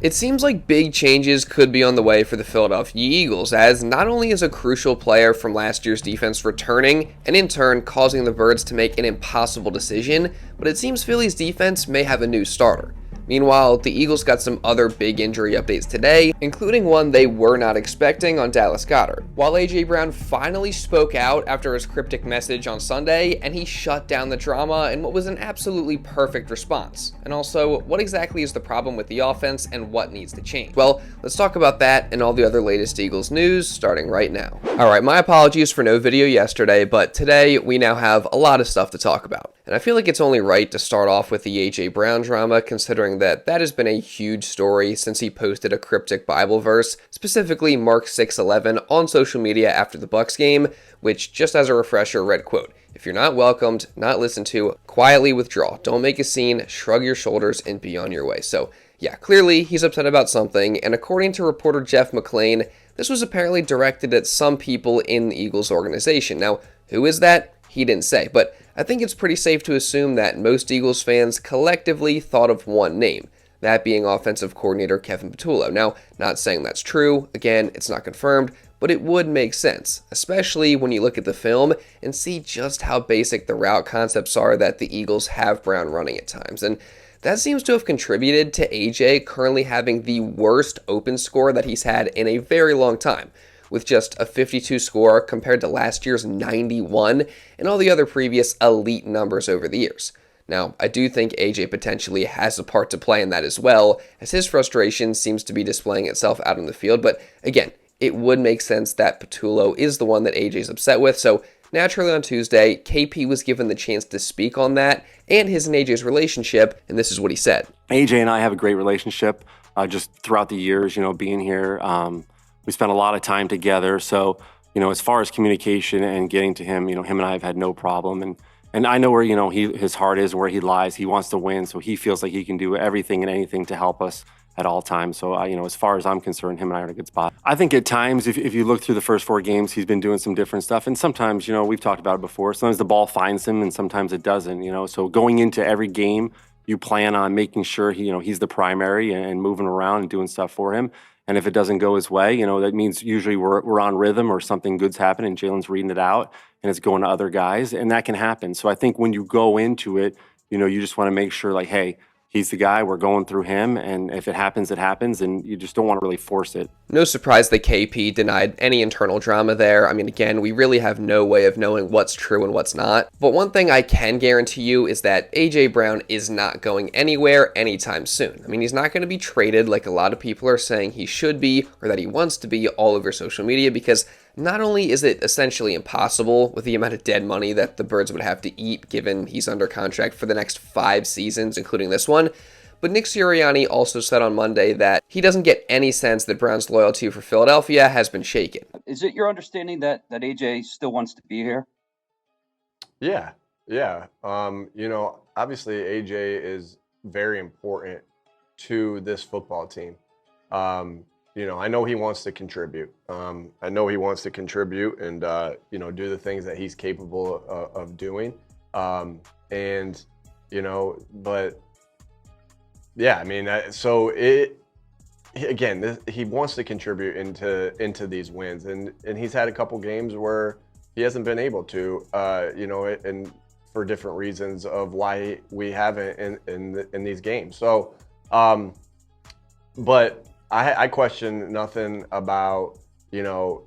It seems like big changes could be on the way for the Philadelphia Eagles, as not only is a crucial player from last year's defense returning, and in turn causing the Birds to make an impossible decision, but it seems Philly's defense may have a new starter. Meanwhile, the Eagles got some other big injury updates today, including one they were not expecting on Dallas Goedert. While A.J. Brown finally spoke out after his cryptic message on Sunday, and he shut down the drama in what was an absolutely perfect response. And also, what exactly is the problem with the offense and what needs to change? Well, let's talk about that and all the other latest Eagles news starting right now. Alright, my apologies for no video yesterday, but today we now have a lot of stuff to talk about. And I feel like it's only right to start off with the A.J. Brown drama, considering that has been a huge story since he posted a cryptic Bible verse, specifically Mark 6:11, on social media after the Bucs game, which, just as a refresher, read, quote, "If you're not welcomed, not listened to, quietly withdraw. Don't make a scene, shrug your shoulders, and be on your way." So, yeah, clearly he's upset about something, and according to reporter Jeff McLean, this was apparently directed at some people in the Eagles organization. Now, who is that? He didn't say, but I think it's pretty safe to assume that most Eagles fans collectively thought of one name, that being offensive coordinator Kevin Patullo. Now, not saying that's true, again, it's not confirmed, but it would make sense, especially when you look at the film and see just how basic the route concepts are that the Eagles have Brown running at times. And that seems to have contributed to AJ currently having the worst open score that he's had in a very long time, with just a 52 score compared to last year's 91 and all the other previous elite numbers over the years. Now, I do think AJ potentially has a part to play in that as well, as his frustration seems to be displaying itself out on the field, but again, it would make sense that Patullo is the one that AJ's upset with, so naturally on Tuesday, KP was given the chance to speak on that and his and AJ's relationship, and this is what he said. AJ and I have a great relationship just throughout the years, being here. We spent a lot of time together, so, as far as communication and getting to him, him and I have had no problem, and I know where, his heart is and where he lies. He wants to win, so he feels like he can do everything and anything to help us at all times. So, as far as I'm concerned, him and I are in a good spot. I think at times, if you look through the first 4 games, he's been doing some different stuff. And sometimes, we've talked about it before, sometimes the ball finds him and sometimes it doesn't, So going into every game, you plan on making sure he's the primary and moving around and doing stuff for him. And if it doesn't go his way, that means usually we're on rhythm or something good's happening and Jalen's reading it out and it's going to other guys, and that can happen. So I think when you go into it, you just want to make sure, like, hey, he's the guy, we're going through him, and if it happens, and you just don't want to really force it. No surprise that KP denied any internal drama there. I mean, again, we really have no way of knowing what's true and what's not. But one thing I can guarantee you is that A.J. Brown is not going anywhere anytime soon. I mean, he's not going to be traded like a lot of people are saying he should be or that he wants to be all over social media, because not only is it essentially impossible with the amount of dead money that the Birds would have to eat given he's under contract for the next 5 seasons, including this one, but Nick Sirianni also said on Monday that he doesn't get any sense that Brown's loyalty for Philadelphia has been shaken. Is it your understanding that AJ still wants to be here? Yeah. Obviously AJ is very important to this football team. I know he wants to contribute. I know he wants to contribute and, do the things that he's capable of doing. He wants to contribute into these wins. And he's had a couple games where he hasn't been able to, and for different reasons of why we haven't in these games. So, but I question nothing about,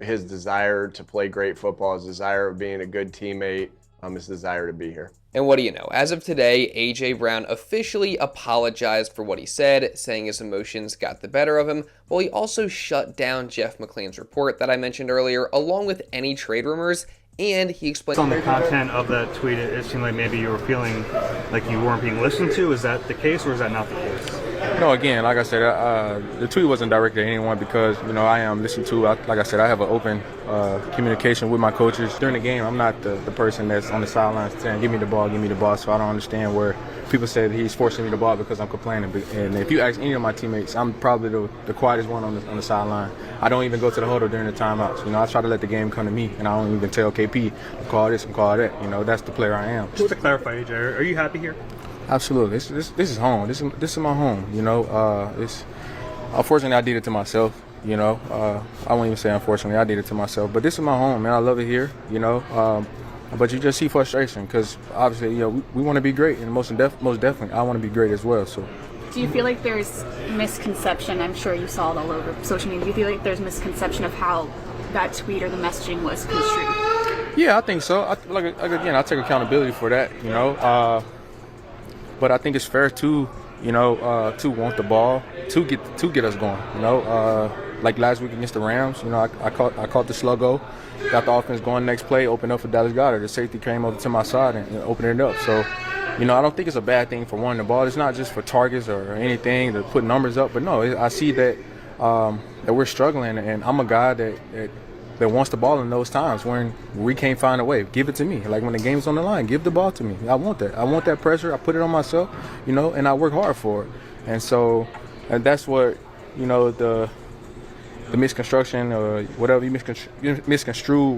his desire to play great football, his desire of being a good teammate, his desire to be here. And what do you know? As of today, A.J. Brown officially apologized for what he said, saying his emotions got the better of him, while he also shut down Jeff McLean's report that I mentioned earlier, along with any trade rumors, and he explained... On the content of that tweet, it seemed like maybe you were feeling like you weren't being listened to. Is that the case, or is that not the case? No, again, like I said, the tweet wasn't directed at anyone because, I am listened to. Like I said, I have an open communication with my coaches. During the game, I'm not the person that's on the sidelines saying, give me the ball, so I don't understand where people say that he's forcing me the ball because I'm complaining. And if you ask any of my teammates, I'm probably the quietest one on the sideline. I don't even go to the huddle during the timeouts. I try to let the game come to me, and I don't even tell KP, call this and call that. That's the player I am. Just to clarify, AJ, are you happy here? Absolutely. This is home. This is my home. Unfortunately, I did it to myself. I won't even say unfortunately, I did it to myself. But this is my home, man. I love it here. But you just see frustration because obviously, we want to be great, and most definitely, I want to be great as well. So. Do you feel like there's misconception? I'm sure you saw it all over social media. Do you feel like there's misconception of how that tweet or the messaging was construed? Yeah, I think so. Again, I take accountability for that. But I think it's fair to want the ball to get us going. Like last week against the Rams, I caught the sluggo, got the offense going next play, opened up for Dallas Goedert. The safety came over to my side and opened it up. So, I don't think it's a bad thing for wanting the ball. It's not just for targets or anything to put numbers up. But no, I see that we're struggling, and I'm a guy that wants the ball in those times when we can't find a way. Give it to me. Like when the game's on the line, give the ball to me. I want that. I want that pressure. I put it on myself, and I work hard for it. And so, and that's what, the misconstruction or whatever you misconstrue,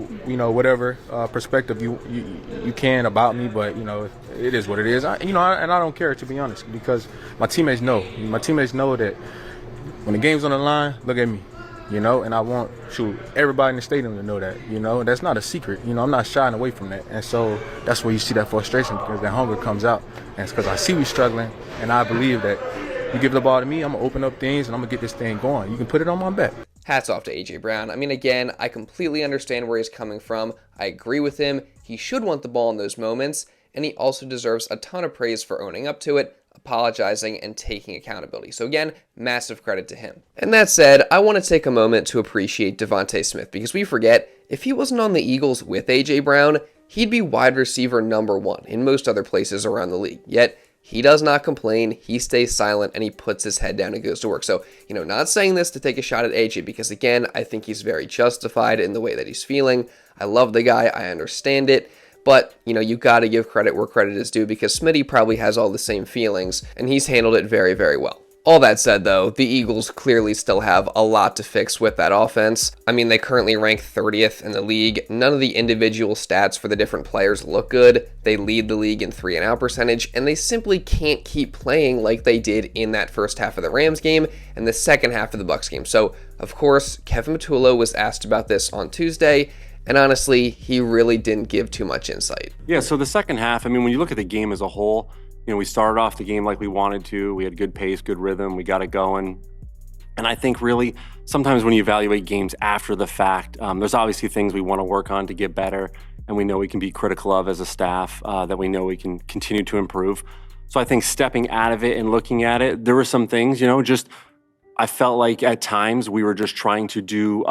whatever perspective you can about me, but it is what it is. And I don't care, to be honest, because my teammates know. My teammates know that when the game's on the line, look at me, and I want everybody in the stadium to know that, and that's not a secret. I'm not shying away from that, and so that's where you see that frustration because that hunger comes out, and it's because I see we struggling, and I believe that you give the ball to me, I'm gonna open up things and I'm gonna get this thing going. You can put it on my back. Hats off to A.J. Brown. Again, I completely understand where he's coming from. I agree with him. He should want the ball in those moments, and he also deserves a ton of praise for owning up to it, apologizing, and taking accountability. So again, massive credit to him. And that said, I want to take a moment to appreciate DeVonta Smith, because we forget, if he wasn't on the Eagles with A.J. Brown, he'd be wide receiver number 1 in most other places around the league. Yet, he does not complain, he stays silent, and he puts his head down and goes to work. So, not saying this to take a shot at AJ, because again, I think he's very justified in the way that he's feeling. I love the guy, I understand it, but, you got to give credit where credit is due, because Smitty probably has all the same feelings, and he's handled it very, very well. All that said, though, the Eagles clearly still have a lot to fix with that offense. They currently rank 30th in the league. None of the individual stats for the different players look good. They lead the league in 3-and-out percentage, and they simply can't keep playing like they did in that first half of the Rams game and the second half of the Bucs game. So, of course, Kevin Patullo was asked about this on Tuesday, and honestly, he really didn't give too much insight. Yeah, so the second half, when you look at the game as a whole, we started off the game like we wanted to. We had good pace, good rhythm. We got it going. And I think really sometimes when you evaluate games after the fact, there's obviously things we want to work on to get better. And we know we can be critical of as a staff, that we know we can continue to improve. So I think stepping out of it and looking at it, there were some things, I felt like at times we were just trying to do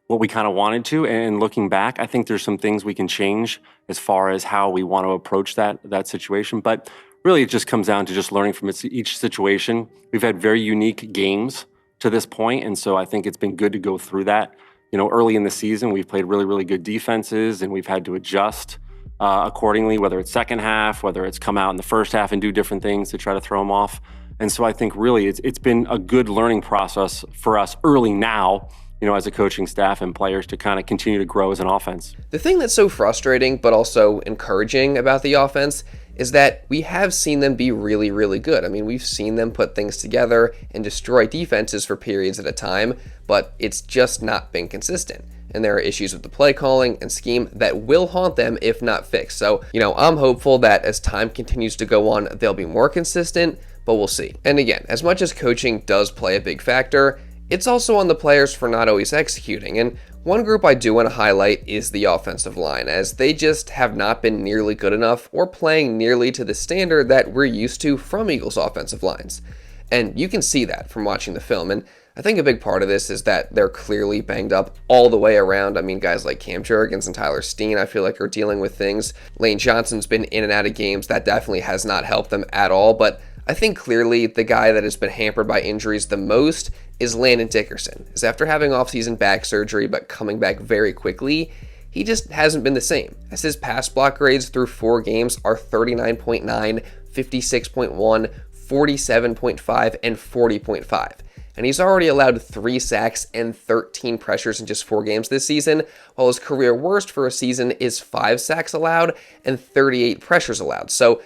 what we kind of wanted to. And looking back, I think there's some things we can change as far as how we want to approach that situation. But really, it just comes down to just learning from each situation. We've had very unique games to this point, and so I think it's been good to go through that. Early in the season, we've played really, really good defenses, and we've had to adjust accordingly, whether it's second half, whether it's come out in the first half and do different things to try to throw them off. And so I think really it's been a good learning process for us early now, as a coaching staff and players to kind of continue to grow as an offense. The thing that's so frustrating but also encouraging about the offense is that we have seen them be really, really good. We've seen them put things together and destroy defenses for periods at a time, but it's just not been consistent. And there are issues with the play calling and scheme that will haunt them if not fixed. So, I'm hopeful that as time continues to go on, they'll be more consistent, but we'll see. And again, as much as coaching does play a big factor, it's also on the players for not always executing. And one group I do want to highlight is the offensive line, as they just have not been nearly good enough or playing nearly to the standard that we're used to from Eagles offensive lines. And you can see that from watching the film. And I think a big part of this is that they're clearly banged up all the way around. Guys like Cam Jurgens and Tyler Steen, I feel like, are dealing with things. Lane Johnson's been in and out of games. That definitely has not helped them at all. But I think clearly the guy that has been hampered by injuries the most is Landon Dickerson. As after having offseason back surgery but coming back very quickly, he just hasn't been the same. As his pass block grades through 4 games are 39.9, 56.1, 47.5, and 40.5. And he's already allowed 3 sacks and 13 pressures in just 4 games this season, while his career worst for a season is 5 sacks allowed and 38 pressures allowed. So,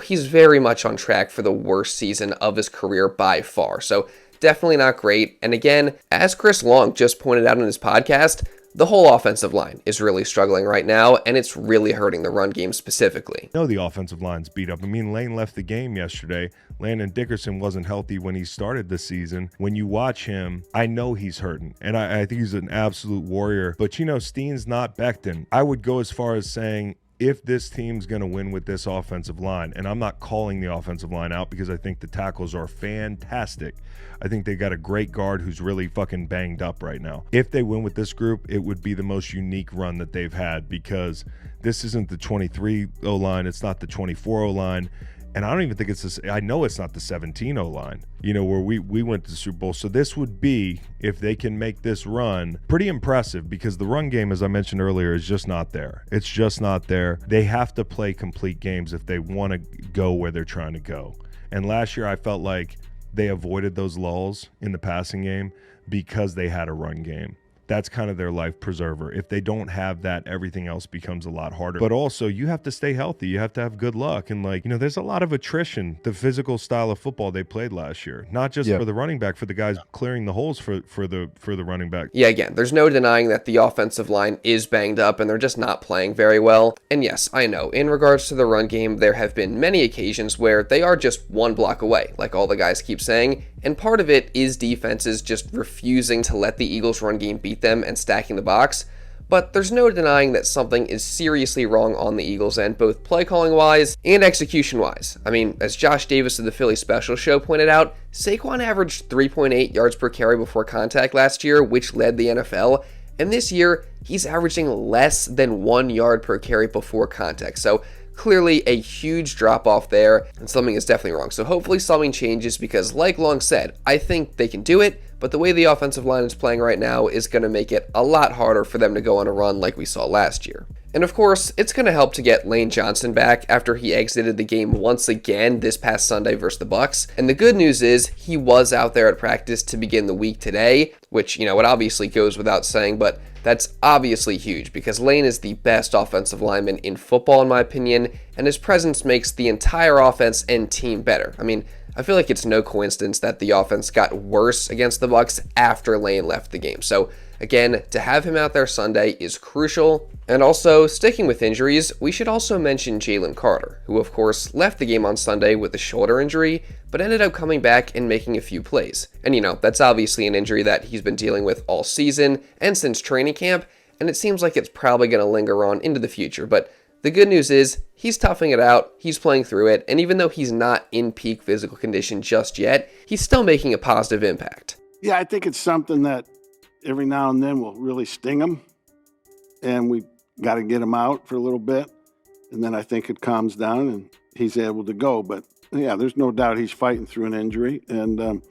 he's very much on track for the worst season of his career by far. So definitely not great. And again, as Chris Long just pointed out in his podcast, the whole offensive line is really struggling right now, and it's really hurting the run game specifically. No, the offensive line's beat up. I mean, Lane left the game yesterday. Landon Dickerson wasn't healthy when he started the season. When you watch him, I know he's hurting, and I think he's an absolute warrior. But, Steen's not Becton. I would go as far as saying, if this team's going to win with this offensive line, and I'm not calling the offensive line out because I think the tackles are fantastic. I think they got a great guard who's really fucking banged up right now. If they win with this group, it would be the most unique run that they've had, because this isn't the 23 O-line, it's not the 24 O-line. And I don't even think it's this. I know it's not the 17 O-line, where we went to the Super Bowl. So this would be, if they can make this run, pretty impressive, because the run game, as I mentioned earlier, is just not there. It's just not there. They have to play complete games if they want to go where they're trying to go. And last year I felt like they avoided those lulls in the passing game because they had a run game. That's kind of their life preserver. If they don't have that, everything else becomes a lot harder. But also, you have to stay healthy. You have to have good luck. And there's a lot of attrition, the physical style of football they played last year. Not just for the running back, for the guys clearing the holes for the running back. Yeah, again, there's no denying that the offensive line is banged up and they're just not playing very well. And yes, I know, in regards to the run game, there have been many occasions where they are just one block away, like all the guys keep saying. And part of it is defenses just refusing to let the Eagles' run game beat them and stacking the box. But there's no denying that something is seriously wrong on the Eagles' end, both play calling wise and execution wise. I mean, as Josh Davis of the Philly Special Show pointed out, Saquon averaged 3.8 yards per carry before contact last year, which led the NFL. And this year, he's averaging less than 1 yard per carry before contact. So clearly a huge drop off there, and something is definitely wrong. So hopefully something changes, because like Long said, I think they can do it, but the way the offensive line is playing right now is going to make it a lot harder for them to go on a run like we saw last year. And of course, it's going to help to get Lane Johnson back after he exited the game once again this past Sunday versus the Bucs. And the good news is he was out there at practice to begin the week today, which, it obviously goes without saying, but that's obviously huge, because Lane is the best offensive lineman in football in my opinion, and his presence makes the entire offense and team better. I mean, I feel like it's no coincidence that the offense got worse against the Bucs after Lane left the game. So again, to have him out there Sunday is crucial. And also, sticking with injuries, we should also mention Jalen Carter, who of course left the game on Sunday with a shoulder injury, but ended up coming back and making a few plays. And that's obviously an injury that he's been dealing with all season and since training camp, and it seems like it's probably going to linger on into the future. But the good news is he's toughing it out, he's playing through it, and even though he's not in peak physical condition just yet, he's still making a positive impact. Yeah, I think it's something that every now and then will really sting him, and we got to get him out for a little bit, and then I think it calms down and he's able to go. But yeah, there's no doubt he's fighting through an injury, and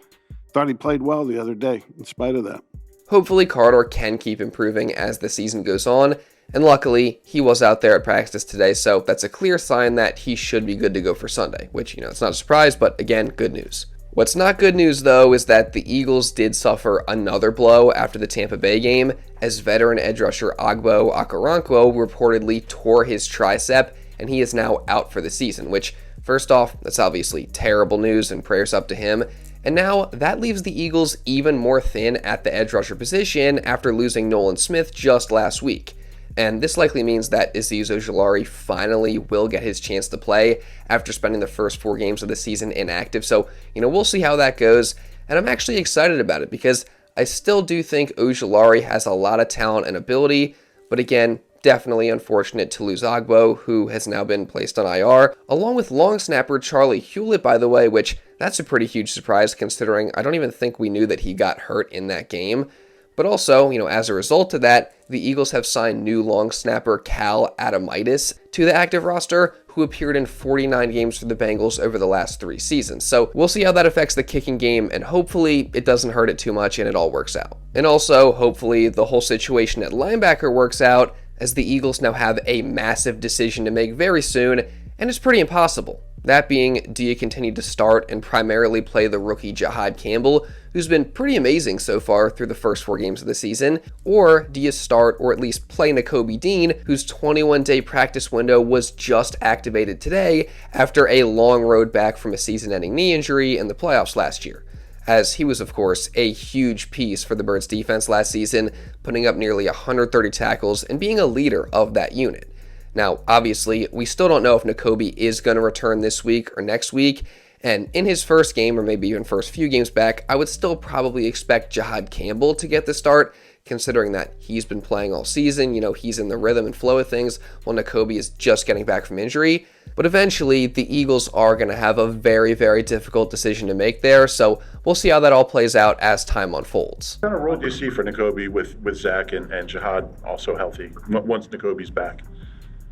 thought he played well the other day in spite of that. Hopefully Carter can keep improving as the season goes on, and luckily he was out there at practice today, so that's a clear sign that he should be good to go for Sunday, which, it's not a surprise, but again, good news. What's not good news, though, is that the Eagles did suffer another blow after the Tampa Bay game, as veteran edge rusher Ogbo Okoronkwo reportedly tore his tricep, and he is now out for the season, which, first off, that's obviously terrible news, and prayers up to him. And now that leaves the Eagles even more thin at the edge rusher position after losing Nolan Smith just last week. And this likely means that Azeez Ojulari finally will get his chance to play after spending the first 4 games of the season inactive. So, we'll see how that goes. And I'm actually excited about it, because I still do think Ojulari has a lot of talent and ability. But again, definitely unfortunate to lose Ogbo, who has now been placed on IR, along with long snapper Charlie Hewlett, by the way, which that's a pretty huge surprise considering I don't even think we knew that he got hurt in that game. But also, as a result of that, the Eagles have signed new long snapper Cal Adamitis to the active roster, who appeared in 49 games for the Bengals over the last 3 seasons. So we'll see how that affects the kicking game, and hopefully it doesn't hurt it too much and it all works out. And also, hopefully the whole situation at linebacker works out, as the Eagles now have a massive decision to make very soon, and it's pretty impossible. That being, do you continue to start and primarily play the rookie Jihaad Campbell, who's been pretty amazing so far through the first 4 games of the season, or do you start or at least play Nakobe Dean, whose 21-day practice window was just activated today after a long road back from a season-ending knee injury in the playoffs last year? as he was, of course, a huge piece for the Birds defense last season, putting up nearly 130 tackles and being a leader of that unit. Now, obviously, we still don't know if Nakobe is going to return this week or next week, and in his first game, or maybe even first few games back, I would still probably expect Jihaad Campbell to get the start, considering that he's been playing all season. You know, he's in the rhythm and flow of things, while Nakobe is just getting back from injury. But eventually, the Eagles are going to have a very, very difficult decision to make there, so we'll see how that all plays out as time unfolds. What kind of role do you see for Nakobe with Zach and Jihaad also healthy once Nakobe's back?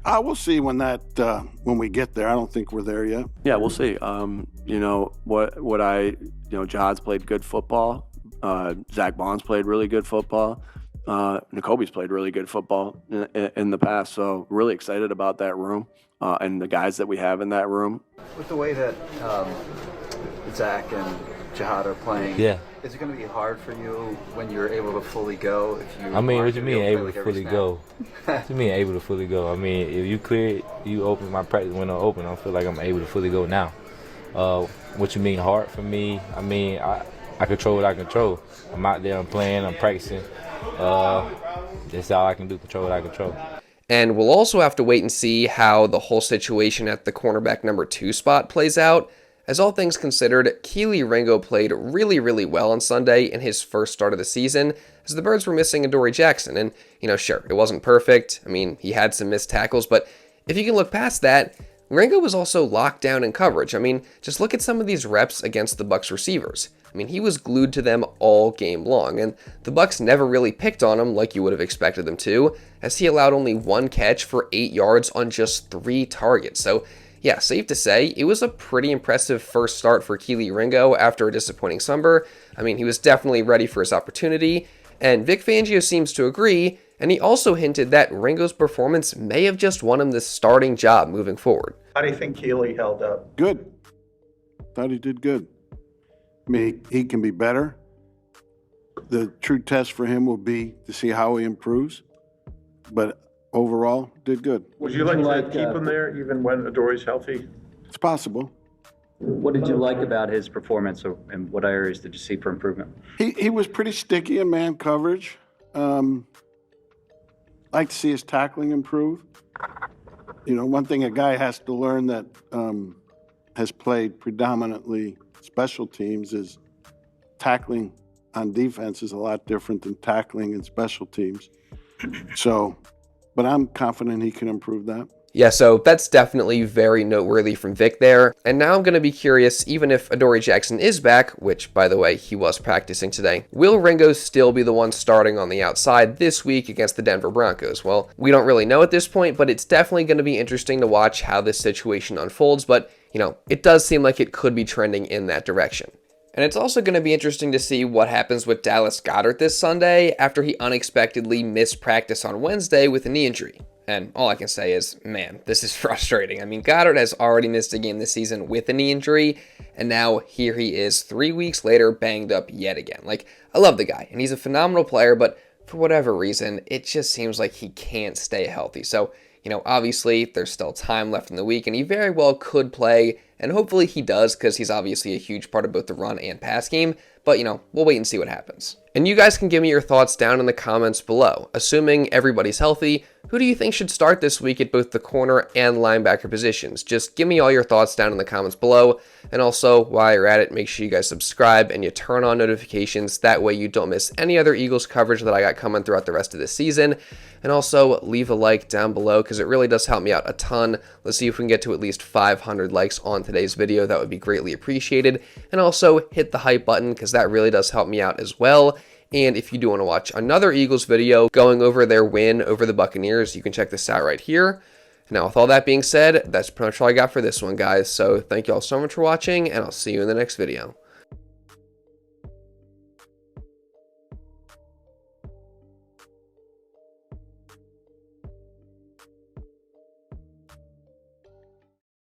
We'll see when we get there. I don't think we're there yet. Yeah, we'll see. You know, Jihaad's played good football. Zach Bond's played really good football. Nakobe's played really good football in the past, so really excited about that room and the guys that we have in that room. With the way that Zach and Jihaad are playing, is it going to be hard for you when you're able to fully go? I mean, what do you mean able to fully go? What do you mean able to fully go? I mean, if you clear, you open, my practice window open, I feel like I'm able to fully go now. What you mean hard for me? I mean, I control what I control. I'm out there, I'm playing, I'm practicing. That's all I can do, control what I control. And we'll also have to wait and see how the whole situation at the cornerback number 2 spot plays out. As all things considered, Kelee Ringo played really, really well on Sunday in his first start of the season, as the Birds were missing Adoree Jackson. And, you know, sure, it wasn't perfect. I mean, he had some missed tackles, but if you can look past that, Ringo was also locked down in coverage. I mean, just look at some of these reps against the Bucs receivers. I mean, he was glued to them all game long, and the Bucs never really picked on him like you would have expected them to, as he allowed only 1 catch for 8 yards on just 3 targets. So, yeah, safe to say, it was a pretty impressive first start for Kelee Ringo after a disappointing summer. I mean, he was definitely ready for his opportunity, and Vic Fangio seems to agree, and he also hinted that Ringo's performance may have just won him the starting job moving forward. How do you think Kelee held up? Good. Thought he did good. I mean, he can be better. The true test for him will be to see how he improves. But overall, did good. Would you like to keep him there even when Adoree's healthy? It's possible. What did you like about his performance, and what areas did you see for improvement? He was pretty sticky in man coverage. Like to see his tackling improve. You know, one thing a guy has to learn that has played predominantly special teams is tackling on defense is a lot different than tackling in special teams. So, but I'm confident he can improve that. Yeah, so that's definitely very noteworthy from Vic there. And now I'm going to be curious, even if Adoree Jackson is back, which, by the way, he was practicing today, will Ringo still be the one starting on the outside this week against the Denver Broncos? Well, we don't really know at this point, but it's definitely going to be interesting to watch how this situation unfolds. But, you know, it does seem like it could be trending in that direction. And it's also going to be interesting to see what happens with Dallas Goedert this Sunday after he unexpectedly missed practice on Wednesday with a knee injury. And all I can say is, man, this is frustrating. I mean, Goedert has already missed a game this season with a knee injury, and now here he is 3 weeks later banged up yet again. Like, I love the guy, and he's a phenomenal player, but for whatever reason, it just seems like he can't stay healthy. So, you know, obviously, there's still time left in the week, and he very well could play, and hopefully he does, because he's obviously a huge part of both the run and pass game. But, you know, we'll wait and see what happens. And you guys can give me your thoughts down in the comments below. Assuming everybody's healthy, who do you think should start this week at both the corner and linebacker positions? Just give me all your thoughts down in the comments below. And also, while you're at it, make sure you guys subscribe and you turn on notifications. That way you don't miss any other Eagles coverage that I got coming throughout the rest of this season. And also, leave a like down below because it really does help me out a ton. Let's see if we can get to at least 500 likes on today's video. That would be greatly appreciated. And also, hit the hype button because that really does help me out as well. And if you do want to watch another Eagles video going over their win over the Buccaneers, you can check this out right here. Now, with all that being said, that's pretty much all I got for this one, guys. So thank you all so much for watching, and I'll see you in the next video.